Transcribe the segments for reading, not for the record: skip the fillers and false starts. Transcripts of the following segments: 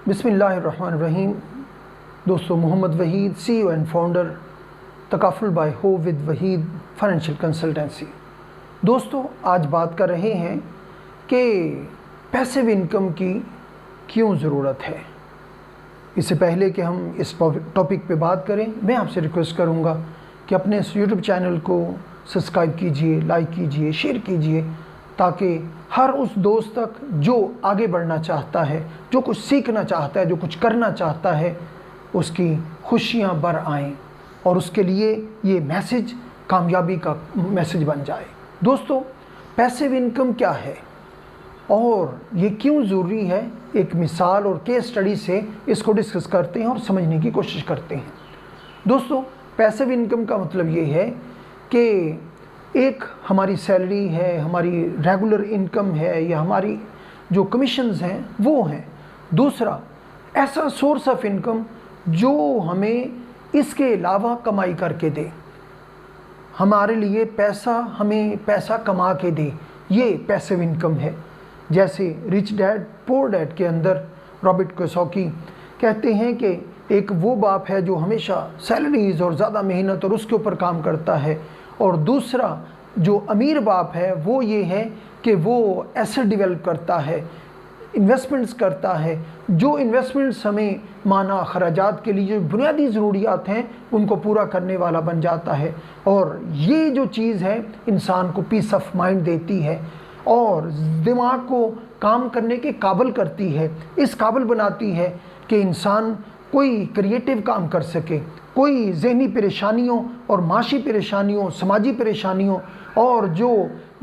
बिस्मिल्लाहिर्रहमानिर्रहीम। दोस्तों, Mohammed Waheed, CEO and founder Takaful by हो विद वहीद फाइनेंशियल कंसल्टेंसी। दोस्तों, आज बात कर रहे हैं कि पैसिव इनकम की क्यों ज़रूरत है। इससे पहले कि हम इस टॉपिक पे बात करें, मैं आपसे रिक्वेस्ट करूंगा कि अपने इस यूट्यूब चैनल को सब्सक्राइब कीजिए, लाइक कीजिए, शेयर कीजिए, ताकि हर उस दोस्त तक जो आगे बढ़ना चाहता है, जो कुछ सीखना चाहता है, जो कुछ करना चाहता है, उसकी खुशियां बर आएँ और उसके लिए ये मैसेज कामयाबी का मैसेज बन जाए। दोस्तों, पैसिव इनकम क्या है और ये क्यों ज़रूरी है, एक मिसाल और केस स्टडी से इसको डिस्कस करते हैं और समझने की कोशिश करते हैं। दोस्तों, पैसिव इनकम का मतलब ये है कि एक हमारी सैलरी है, हमारी रेगुलर इनकम है या हमारी जो कमीशंस हैं वो हैं। दूसरा, ऐसा सोर्स ऑफ इनकम जो हमें इसके अलावा कमाई करके दे, हमारे लिए पैसा, हमें पैसा कमा के दे, ये पैसिव इनकम है। जैसे रिच डैड पुअर डैड के अंदर रॉबर्ट कियोसाकी कहते हैं कि एक वो बाप है जो हमेशा सैलरीज और ज़्यादा मेहनत और उसके ऊपर काम करता है, और दूसरा जो अमीर बाप है वो ये है कि वो एसेट डेवलप करता है, इन्वेस्टमेंट्स करता है। जो इन्वेस्टमेंट्स हमें माना अखराजात के लिए जो बुनियादी ज़रूरियात हैं उनको पूरा करने वाला बन जाता है, और ये जो चीज़ है इंसान को पीस ऑफ माइंड देती है और दिमाग को काम करने के काबिल करती है, इस काबिल बनाती है कि इंसान कोई क्रिएटिव काम कर सके, कोई ज़हनी परेशानियों और माशी परेशानियों, समाजी परेशानियों और जो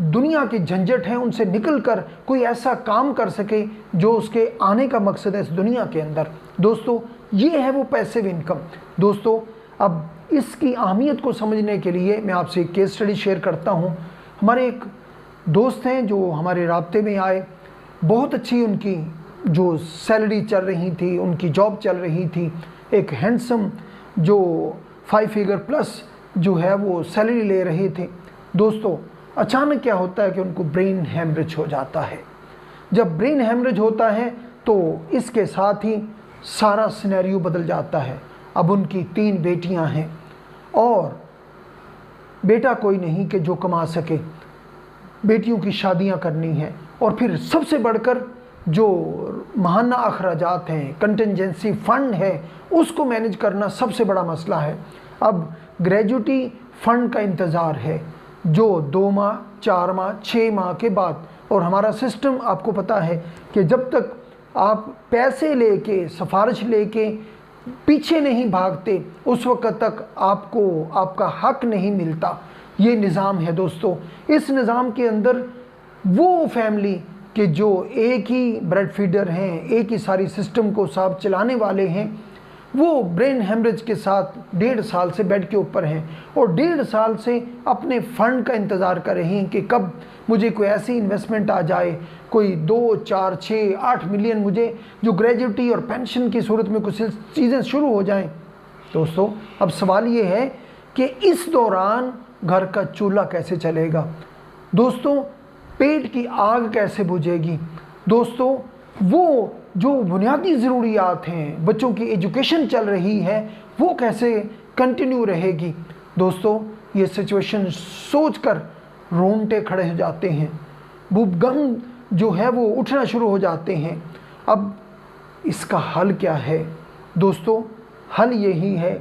दुनिया के झंझट हैं उनसे निकलकर कोई ऐसा काम कर सके जो उसके आने का मकसद है इस दुनिया के अंदर। दोस्तों, ये है वो पैसिव इनकम। दोस्तों, अब इसकी अहमियत को समझने के लिए मैं आपसे एक केस स्टडी शेयर करता हूँ। हमारे एक दोस्त हैं जो हमारे राब्ते में आए, बहुत अच्छी उनकी जो सैलरी चल रही थी, उनकी जॉब चल रही थी, एक हैंडसम जो 5 फिगर प्लस जो है वो सैलरी ले रहे थे। दोस्तों, अचानक क्या होता है कि उनको ब्रेन हैमरेज हो जाता है। जब ब्रेन हैमरेज होता है तो इसके साथ ही सारा सिनेरियो बदल जाता है। अब उनकी 3 बेटियां हैं और बेटा कोई नहीं कि जो कमा सके, बेटियों की शादियां करनी हैं, और फिर सबसे बढ़कर जो माहाना अखराजात हैं, कंटिजेंसी फंड है, उसको मैनेज करना सबसे बड़ा मसला है। अब ग्रेजुटी फंड का इंतज़ार है जो 2 माह, 4 माह, 6 माह के बाद, और हमारा सिस्टम आपको पता है कि जब तक आप पैसे लेके, सिफारिश लेके पीछे नहीं भागते उस वक्त तक आपको आपका हक नहीं मिलता। ये निज़ाम है दोस्तों। इस निज़ाम के अंदर वो फैमिली कि जो एक ही ब्रेड फीडर हैं, एक ही सारी सिस्टम को साथ चलाने वाले हैं, वो ब्रेन हेमरेज के साथ 1.5 साल से बेड के ऊपर हैं और 1.5 साल से अपने फ़ंड का इंतज़ार कर रहे हैं कि कब मुझे कोई ऐसी इन्वेस्टमेंट आ जाए, कोई 2, 4, 6, 8 मिलियन मुझे जो ग्रेजुटी और पेंशन की सूरत में कुछ चीज़ें शुरू हो जाएं। दोस्तों, अब सवाल ये है कि इस दौरान घर का चूल्हा कैसे चलेगा। दोस्तों, पेट की आग कैसे बुझेगी। दोस्तों, वो जो बुनियादी ज़रूरियात हैं, बच्चों की एजुकेशन चल रही है, वो कैसे कंटिन्यू रहेगी। दोस्तों, ये सिचुएशन सोचकर रोंगटे खड़े हो जाते हैं, बुबगम जो है वो उठना शुरू हो जाते हैं। अब इसका हल क्या है। दोस्तों, हल यही है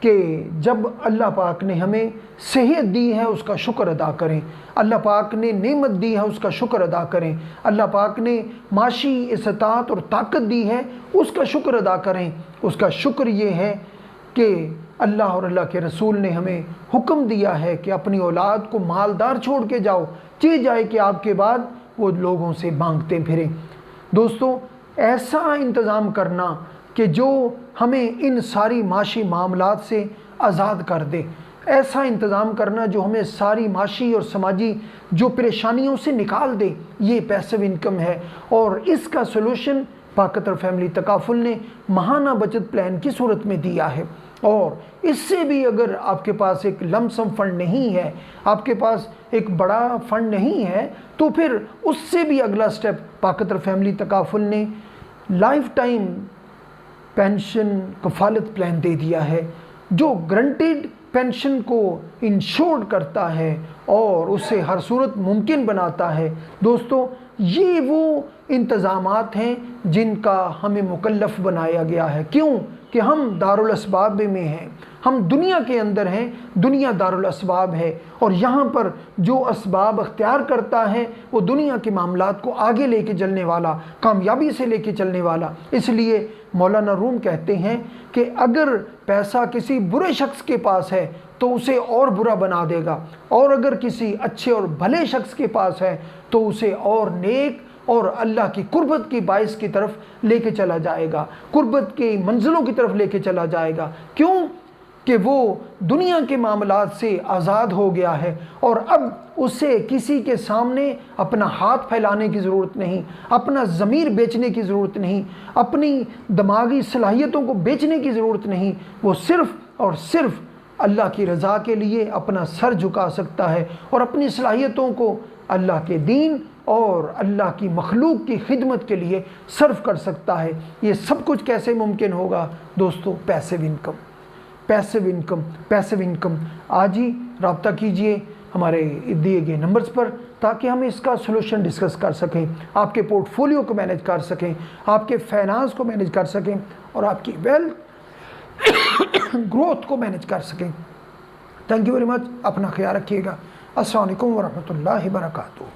कि जब अल्लाह पाक ने हमें सेहत दी है उसका शुक्र अदा करें, अल्लाह पाक ने नेमत दी है उसका शुक्र अदा करें, अल्लाह पाक ने माशी इस्तात और ताकत दी है उसका शुक्र अदा करें। उसका शुक्र ये है कि अल्लाह और अल्लाह के रसूल ने हमें हुक्म दिया है कि अपनी औलाद को मालदार छोड़ के जाओ, चीज जाए कि आपके बाद वो लोगों से मांगते फिरें। दोस्तों, ऐसा इंतज़ाम करना कि जो हमें इन सारी माशी मामलात से आज़ाद कर दे, ऐसा इंतज़ाम करना जो हमें सारी माशी और समाजी जो परेशानियों से निकाल दे, ये पैसिव इनकम है। और इसका सलूशन पाकतर फैमिली तकाफुल ने माहाना बचत प्लान की सूरत में दिया है। और इससे भी अगर आपके पास एक लमसम फंड नहीं है, आपके पास एक बड़ा फंड नहीं है, तो फिर उससे भी अगला स्टेप पाकतर फैमिली तकाफुल ने लाइफ टाइम पेंशन कफालत प्लान दे दिया है जो गारंटीड पेंशन को इंश्योर करता है और उसे हर सूरत मुमकिन बनाता है। दोस्तों, ये वो इंतज़ामात हैं जिनका हमें मुकल्लफ़ बनाया गया है। क्यों? कि हम दारुल अस्बाब में हैं, हम दुनिया के अंदर हैं, दुनिया दारुल अस्बाब है और यहाँ पर जो असबाब अख्तियार करता है वो दुनिया के मामलात को आगे लेके चलने वाला, कामयाबी से लेके चलने वाला। इसलिए मौलाना रूम कहते हैं कि अगर पैसा किसी बुरे शख्स के पास है तो उसे और बुरा बना देगा, और अगर किसी अच्छे और भले शख्स के पास है तो उसे और नेक और अल्लाह की कुर्बत की बाइस की तरफ लेके चला जाएगा, कुर्बत की मंजिलों की तरफ लेके चला जाएगा। क्यों? कि वो दुनिया के मामलात से आज़ाद हो गया है और अब उसे किसी के सामने अपना हाथ फैलाने की ज़रूरत नहीं, अपना ज़मीर बेचने की ज़रूरत नहीं, अपनी दिमागी सलाहियतों को बेचने की ज़रूरत नहीं। वो सिर्फ़ और सिर्फ अल्लाह की रज़ा के लिए अपना सर झुका सकता है और अपनी सलाहियतों को अल्लाह के दीन और अल्लाह की मखलूक की खिदमत के लिए सर्व कर सकता है। ये सब कुछ कैसे मुमकिन होगा दोस्तों? Passive income, passive income, passive income. आज ही रब्ता कीजिए हमारे दिए गए नंबर्स पर ताकि हम इसका सलूशन डिस्कस कर सकें, आपके पोर्टफोलियो को मैनेज कर सकें, आपके फाइनेंस को मैनेज कर सकें और आपकी वेल्थ ग्रोथ को मैनेज कर सकें। Thank you very much. अपना ख्याल रखिएगा। अस्सलाम वालेकुम व रहमतुल्लाहि व बरकातुहू।